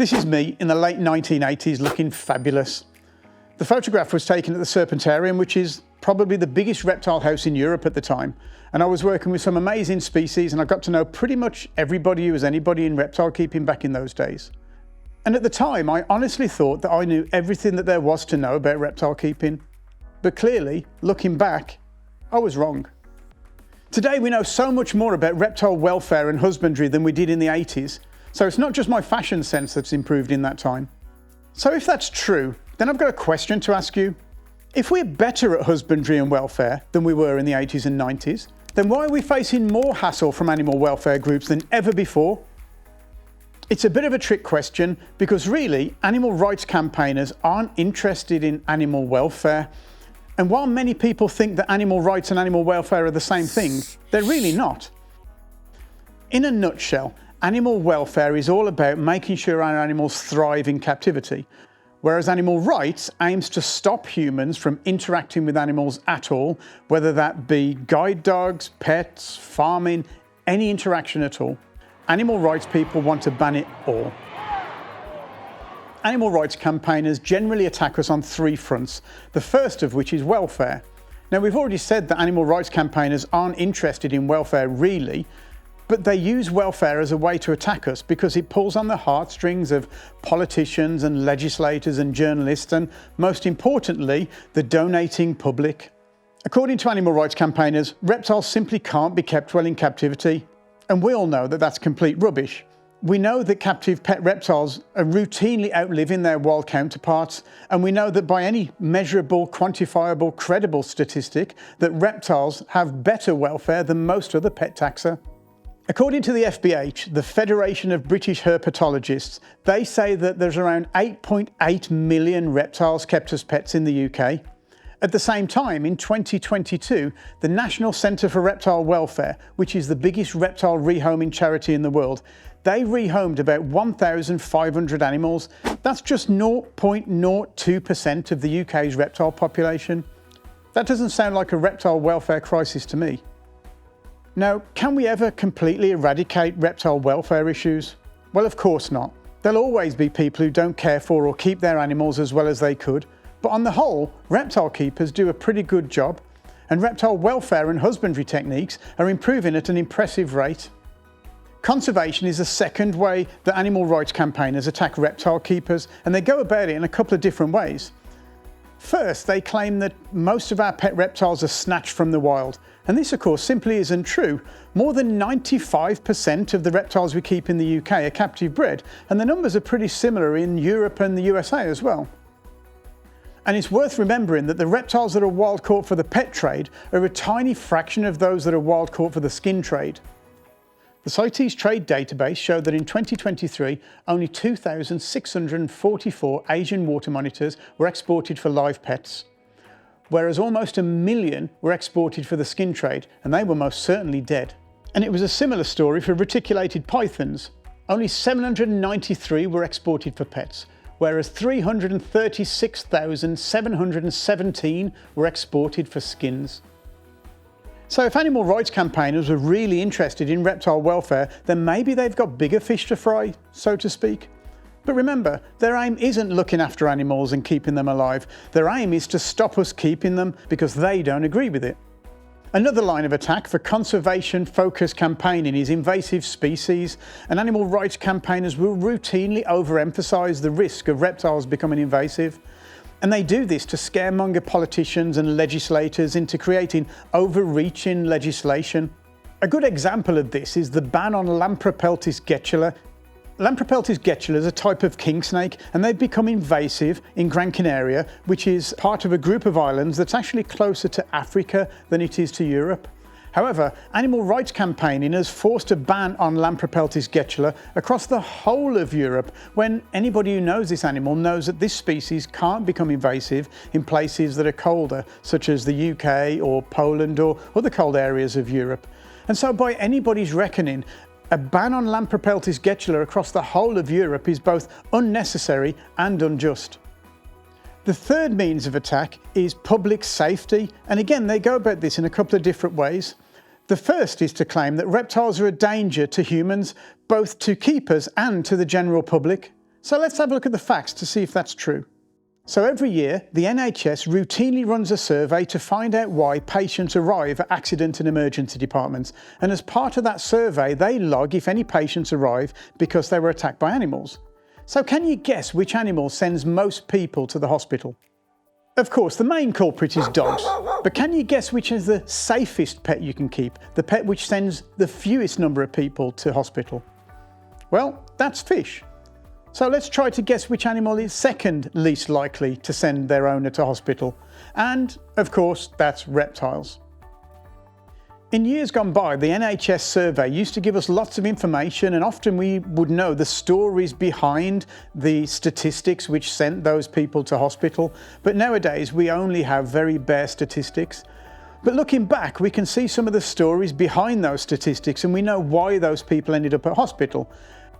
This is me in the late 1980s looking fabulous. The photograph was taken at the Serpentarium, which is probably the biggest reptile house in Europe at the time. And I was working with some amazing species, and I got to know pretty much everybody who was anybody in reptile keeping back in those days. And at the time, I honestly thought that I knew everything that there was to know about reptile keeping. But clearly, looking back, I was wrong. Today we know so much more about reptile welfare and husbandry than we did in the 80s. So it's not just my fashion sense that's improved in that time. So if that's true, then I've got a question to ask you. If we're better at husbandry and welfare than we were in the 80s and 90s, then why are we facing more hassle from animal welfare groups than ever before? It's a bit of a trick question because really, animal rights campaigners aren't interested in animal welfare. And while many people think that animal rights and animal welfare are the same thing, they're really not. In a nutshell, animal welfare is all about making sure our animals thrive in captivity, whereas animal rights aims to stop humans from interacting with animals at all, whether that be guide dogs, pets, farming, any interaction at all. Animal rights people want to ban it all. Animal rights campaigners generally attack us on three fronts, the first of which is welfare. Now, we've already said that animal rights campaigners aren't interested in welfare really, but they use welfare as a way to attack us because it pulls on the heartstrings of politicians and legislators and journalists and, most importantly, the donating public. According to animal rights campaigners, reptiles simply can't be kept well in captivity, and we all know that that's complete rubbish. We know that captive pet reptiles are routinely outliving their wild counterparts, and we know that by any measurable, quantifiable, credible statistic that reptiles have better welfare than most other pet taxa. According to the FBH, the Federation of British Herpetologists, they say that there's around 8.8 million reptiles kept as pets in the UK. At the same time, in 2022, the National Centre for Reptile Welfare, which is the biggest reptile rehoming charity in the world, they rehomed about 1,500 animals. That's just 0.02% of the UK's reptile population. That doesn't sound like a reptile welfare crisis to me. Now, can we ever completely eradicate reptile welfare issues? Well, of course not. There'll always be people who don't care for or keep their animals as well as they could. But on the whole, reptile keepers do a pretty good job, and reptile welfare and husbandry techniques are improving at an impressive rate. Conservation is the second way that animal rights campaigners attack reptile keepers, and they go about it in a couple of different ways. First, they claim that most of our pet reptiles are snatched from the wild, and this of course simply isn't true. More than 95% of the reptiles we keep in the UK are captive bred, and the numbers are pretty similar in Europe and the USA as well. And it's worth remembering that the reptiles that are wild caught for the pet trade are a tiny fraction of those that are wild caught for the skin trade. The CITES trade database showed that in 2023, only 2,644 Asian water monitors were exported for live pets, whereas almost 1 million were exported for the skin trade, and they were most certainly dead. And it was a similar story for reticulated pythons. Only 793 were exported for pets, whereas 336,717 were exported for skins. So if animal rights campaigners were really interested in reptile welfare, then maybe they've got bigger fish to fry, so to speak. But remember, their aim isn't looking after animals and keeping them alive. Their aim is to stop us keeping them because they don't agree with it. Another line of attack for conservation-focused campaigning is invasive species, and animal rights campaigners will routinely overemphasise the risk of reptiles becoming invasive. And they do this to scaremonger politicians and legislators into creating overreaching legislation. A good example of this is the ban on Lampropeltis getula. Lampropeltis getula is a type of kingsnake, and they've become invasive in Gran Canaria, which is part of a group of islands that's actually closer to Africa than it is to Europe. However, animal rights campaigning has forced a ban on Lampropeltis getula across the whole of Europe, when anybody who knows this animal knows that this species can't become invasive in places that are colder, such as the UK or Poland or other cold areas of Europe. And so by anybody's reckoning, a ban on Lampropeltis getula across the whole of Europe is both unnecessary and unjust. The third means of attack is public safety, and again they go about this in a couple of different ways. The first is to claim that reptiles are a danger to humans, both to keepers and to the general public. So let's have a look at the facts to see if that's true. So every year, the NHS routinely runs a survey to find out why patients arrive at accident and emergency departments. And as part of that survey, they log if any patients arrive because they were attacked by animals. So can you guess which animal sends most people to the hospital? Of course, the main culprit is dogs. But can you guess which is the safest pet you can keep? The pet which sends the fewest number of people to hospital? Well, that's fish. So let's try to guess which animal is second least likely to send their owner to hospital. And of course, that's reptiles. In years gone by, the NHS survey used to give us lots of information, and often we would know the stories behind the statistics which sent those people to hospital. But nowadays, we only have very bare statistics. But looking back, we can see some of the stories behind those statistics, and we know why those people ended up at hospital.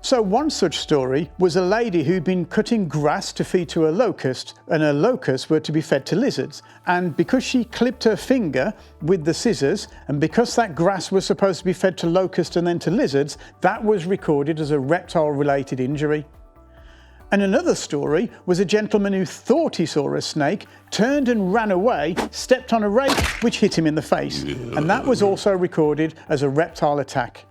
So one such story was a lady who'd been cutting grass to feed to a locust, and her locusts were to be fed to lizards. And because she clipped her finger with the scissors, and because that grass was supposed to be fed to locusts and then to lizards, that was recorded as a reptile-related injury. And another story was a gentleman who thought he saw a snake, turned and ran away, stepped on a rake, which hit him in the face. And that was also recorded as a reptile attack.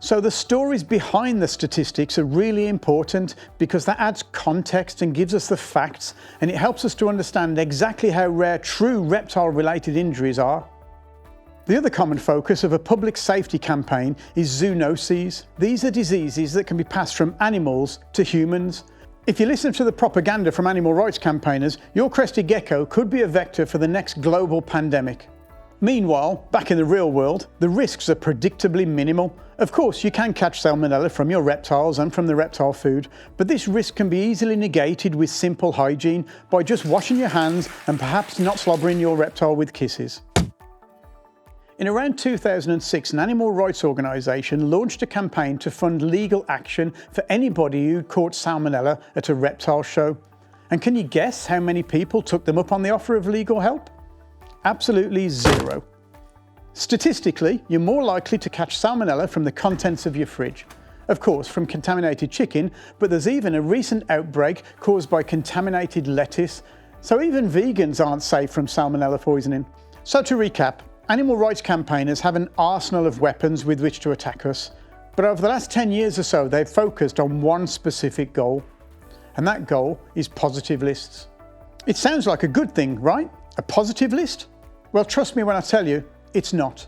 So the stories behind the statistics are really important because that adds context and gives us the facts, and it helps us to understand exactly how rare true reptile-related injuries are. The other common focus of a public safety campaign is zoonoses. These are diseases that can be passed from animals to humans. If you listen to the propaganda from animal rights campaigners, your crested gecko could be a vector for the next global pandemic. Meanwhile, back in the real world, the risks are predictably minimal. Of course, you can catch salmonella from your reptiles and from the reptile food, but this risk can be easily negated with simple hygiene by just washing your hands and perhaps not slobbering your reptile with kisses. In around 2006, an animal rights organisation launched a campaign to fund legal action for anybody who caught salmonella at a reptile show. And can you guess how many people took them up on the offer of legal help? Absolutely zero. Statistically, you're more likely to catch salmonella from the contents of your fridge. Of course, from contaminated chicken, but there's even a recent outbreak caused by contaminated lettuce. So even vegans aren't safe from salmonella poisoning. So to recap, animal rights campaigners have an arsenal of weapons with which to attack us. But over the last 10 years or so, they've focused on one specific goal. And that goal is positive lists. It sounds like a good thing, right? A positive list? Well, trust me when I tell you, it's not.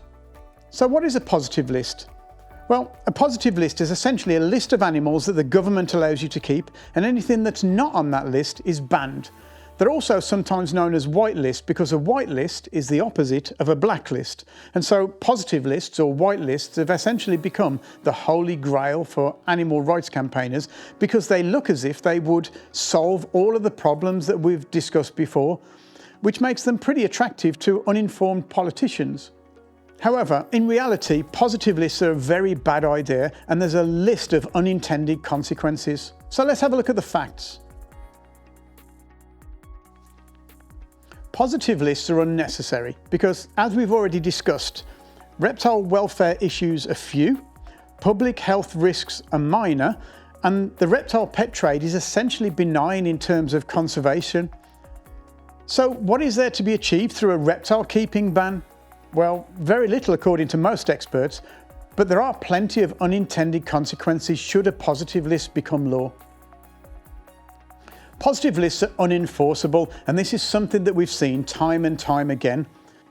So what is a positive list? Well, a positive list is essentially a list of animals that the government allows you to keep, and anything that's not on that list is banned. They're also sometimes known as white lists because a white list is the opposite of a black list. And so positive lists or white lists have essentially become the holy grail for animal rights campaigners because they look as if they would solve all of the problems that we've discussed before, which makes them pretty attractive to uninformed politicians. However, in reality, positive lists are a very bad idea, and there's a list of unintended consequences. So let's have a look at the facts. Positive lists are unnecessary because, as we've already discussed, reptile welfare issues are few, public health risks are minor, and the reptile pet trade is essentially benign in terms of conservation. So what is there to be achieved through a reptile keeping ban? Well, very little according to most experts, but there are plenty of unintended consequences should a positive list become law. Positive lists are unenforceable, and this is something that we've seen time and time again.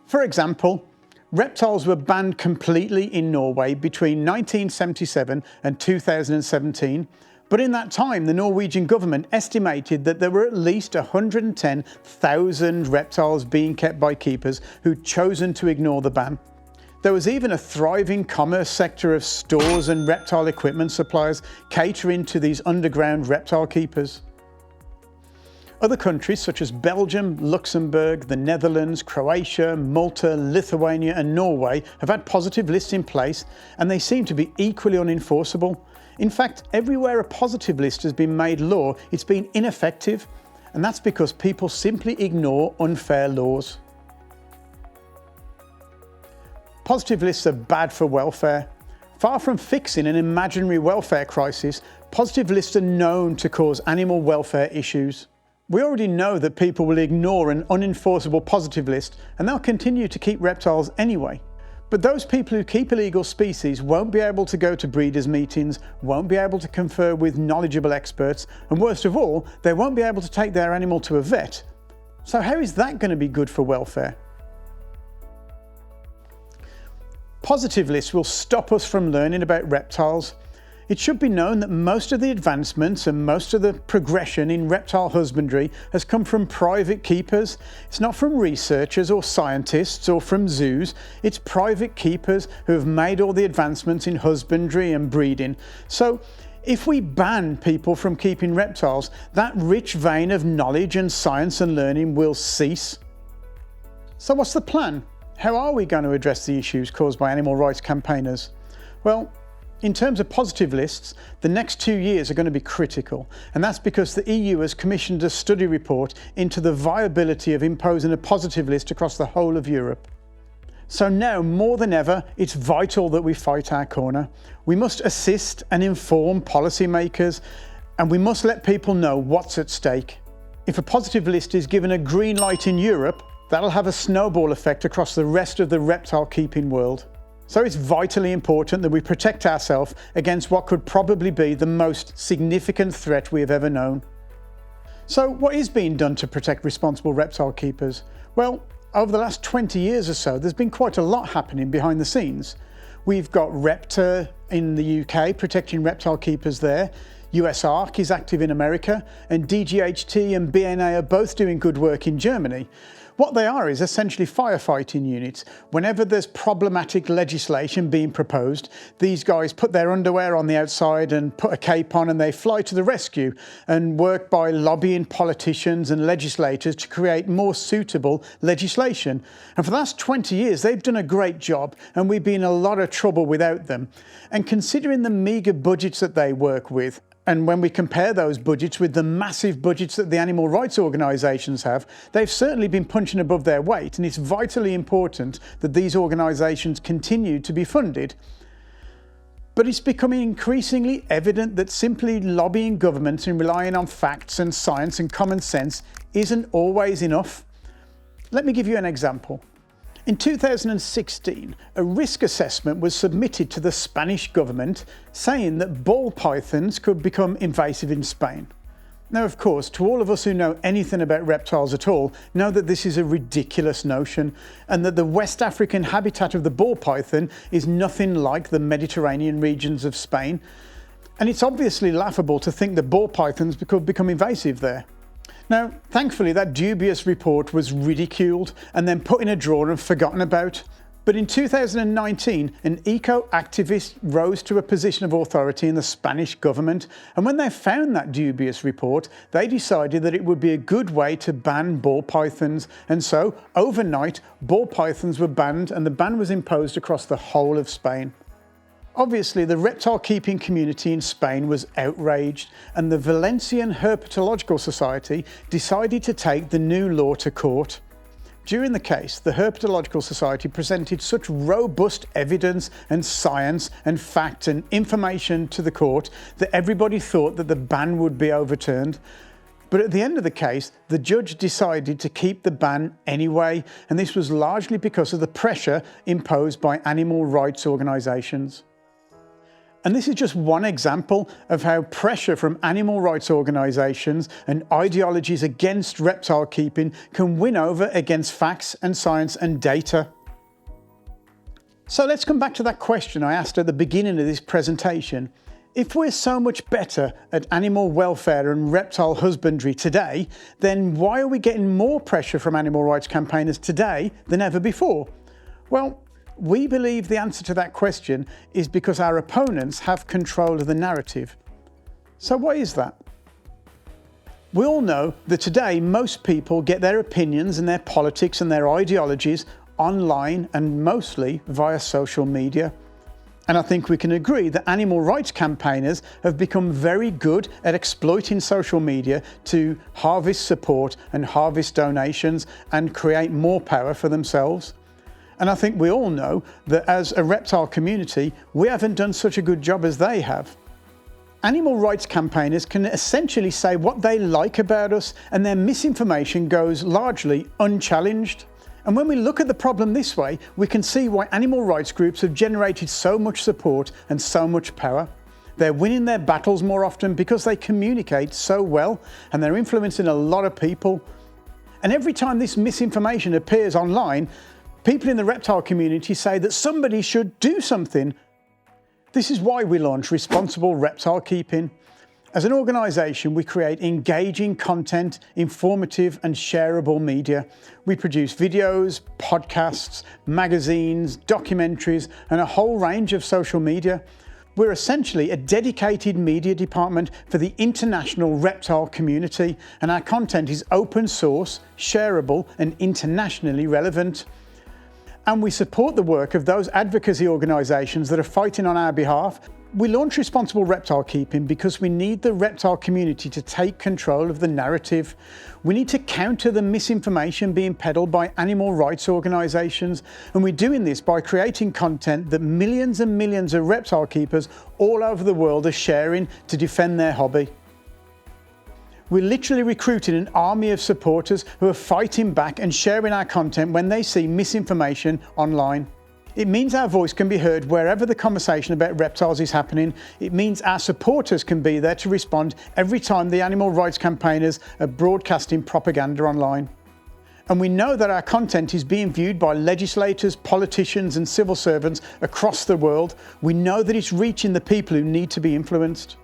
For example, reptiles were banned completely in Norway between 1977 and 2017. But in that time, the Norwegian government estimated that there were at least 110,000 reptiles being kept by keepers who'd chosen to ignore the ban. There was even a thriving commerce sector of stores and reptile equipment suppliers catering to these underground reptile keepers. Other countries such as Belgium, Luxembourg, the Netherlands, Croatia, Malta, Lithuania and Norway have had positive lists in place, and they seem to be equally unenforceable. In fact, everywhere a positive list has been made law, it's been ineffective, and that's because people simply ignore unfair laws. Positive lists are bad for welfare. Far from fixing an imaginary welfare crisis, positive lists are known to cause animal welfare issues. We already know that people will ignore an unenforceable positive list, and they'll continue to keep reptiles anyway. But those people who keep illegal species won't be able to go to breeders' meetings, won't be able to confer with knowledgeable experts, and worst of all, they won't be able to take their animal to a vet. So how is that going to be good for welfare? Positive lists will stop us from learning about reptiles. It should be known that most of the advancements and most of the progression in reptile husbandry has come from private keepers. It's not from researchers or scientists or from zoos. It's private keepers who have made all the advancements in husbandry and breeding. So if we ban people from keeping reptiles, that rich vein of knowledge and science and learning will cease. So what's the plan? How are we going to address the issues caused by animal rights campaigners? Well, in terms of positive lists, the next 2 years are going to be critical, and that's because the EU has commissioned a study report into the viability of imposing a positive list across the whole of Europe. So now, more than ever, it's vital that we fight our corner. We must assist and inform policymakers, and we must let people know what's at stake. If a positive list is given a green light in Europe, that'll have a snowball effect across the rest of the reptile keeping world. So it's vitally important that we protect ourselves against what could probably be the most significant threat we have ever known. So what is being done to protect responsible reptile keepers? Well, over the last 20 years or so, there's been quite a lot happening behind the scenes. We've got Reptile in the UK protecting reptile keepers there. USARC is active in America, and DGHT and BNA are both doing good work in Germany. What they are is essentially firefighting units. Whenever there's problematic legislation being proposed, these guys put their underwear on the outside and put a cape on, and they fly to the rescue and work by lobbying politicians and legislators to create more suitable legislation. And for the last 20 years, they've done a great job, and we've been in a lot of trouble without them. And considering the meagre budgets that they work with, and when we compare those budgets with the massive budgets that the animal rights organisations have, they've certainly been punching above their weight, and it's vitally important that these organisations continue to be funded. But it's becoming increasingly evident that simply lobbying governments and relying on facts and science and common sense isn't always enough. Let me give you an example. In 2016, a risk assessment was submitted to the Spanish government saying that ball pythons could become invasive in Spain. Now, of course, to all of us who know anything about reptiles at all, know that this is a ridiculous notion, and that the West African habitat of the ball python is nothing like the Mediterranean regions of Spain. And it's obviously laughable to think that ball pythons could become invasive there. Now, thankfully, that dubious report was ridiculed and then put in a drawer and forgotten about. But in 2019, an eco-activist rose to a position of authority in the Spanish government, and when they found that dubious report, they decided that it would be a good way to ban ball pythons, and so, overnight, ball pythons were banned, and the ban was imposed across the whole of Spain. Obviously, the reptile keeping community in Spain was outraged, and the Valencian Herpetological Society decided to take the new law to court. During the case, the Herpetological Society presented such robust evidence and science and fact and information to the court that everybody thought that the ban would be overturned. But at the end of the case, the judge decided to keep the ban anyway, and this was largely because of the pressure imposed by animal rights organisations. And this is just one example of how pressure from animal rights organisations and ideologies against reptile keeping can win over against facts and science and data. So let's come back to that question I asked at the beginning of this presentation. If we're so much better at animal welfare and reptile husbandry today, then why are we getting more pressure from animal rights campaigners today than ever before? Well, we believe the answer to that question is because our opponents have control of the narrative. So what is that? We all know that today most people get their opinions and their politics and their ideologies online and mostly via social media. And I think we can agree that animal rights campaigners have become very good at exploiting social media to harvest support and harvest donations and create more power for themselves. And I think we all know that as a reptile community, we haven't done such a good job as they have. Animal rights campaigners can essentially say what they like about us, and their misinformation goes largely unchallenged. And when we look at the problem this way, we can see why animal rights groups have generated so much support and so much power. They're winning their battles more often because they communicate so well, and they're influencing a lot of people. And every time this misinformation appears online, people in the reptile community say that somebody should do something. This is why we launch Responsible Reptile Keeping. As an organisation, we create engaging content, informative and shareable media. We produce videos, podcasts, magazines, documentaries and a whole range of social media. We're essentially a dedicated media department for the international reptile community, and our content is open source, shareable and internationally relevant. And we support the work of those advocacy organisations that are fighting on our behalf. We launch Responsible Reptile Keeping because we need the reptile community to take control of the narrative. We need to counter the misinformation being peddled by animal rights organisations, and we're doing this by creating content that millions and millions of reptile keepers all over the world are sharing to defend their hobby. We're literally recruiting an army of supporters who are fighting back and sharing our content when they see misinformation online. It means our voice can be heard wherever the conversation about reptiles is happening. It means our supporters can be there to respond every time the animal rights campaigners are broadcasting propaganda online. And we know that our content is being viewed by legislators, politicians and civil servants across the world. We know that it's reaching the people who need to be influenced.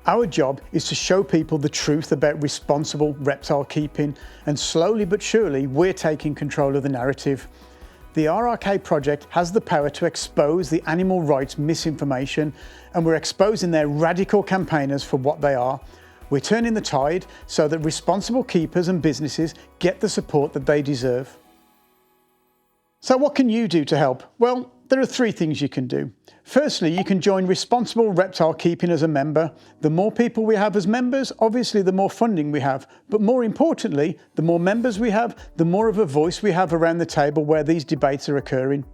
Our job is to show people the truth about responsible reptile keeping, and slowly but surely we're taking control of the narrative. The RRK project has the power to expose the animal rights misinformation, and we're exposing their radical campaigners for what they are. We're turning the tide so that responsible keepers and businesses get the support that they deserve. So what can you do to help? Well, there are 3 things you can do. Firstly, you can join Responsible Reptile Keeping as a member. The more people we have as members, obviously the more funding we have. But more importantly, the more members we have, the more of a voice we have around the table where these debates are occurring.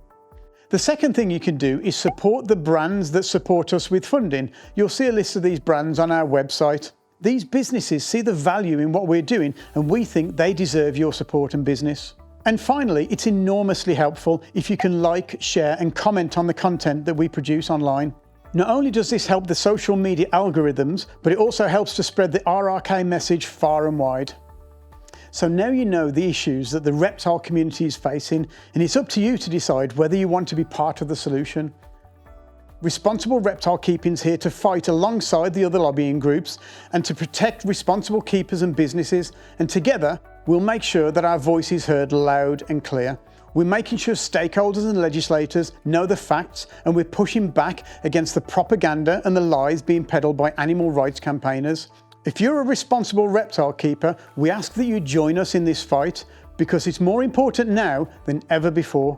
The second thing you can do is support the brands that support us with funding. You'll see a list of these brands on our website. These businesses see the value in what we're doing, and we think they deserve your support and business. And finally, it's enormously helpful if you can like, share and comment on the content that we produce online. Not only does this help the social media algorithms, but it also helps to spread the RRK message far and wide. So now you know the issues that the reptile community is facing, and it's up to you to decide whether you want to be part of the solution. Responsible Reptile Keeping is here to fight alongside the other lobbying groups and to protect responsible keepers and businesses, and together we'll make sure that our voice is heard loud and clear. We're making sure stakeholders and legislators know the facts, and we're pushing back against the propaganda and the lies being peddled by animal rights campaigners. If you're a responsible reptile keeper, we ask that you join us in this fight, because it's more important now than ever before.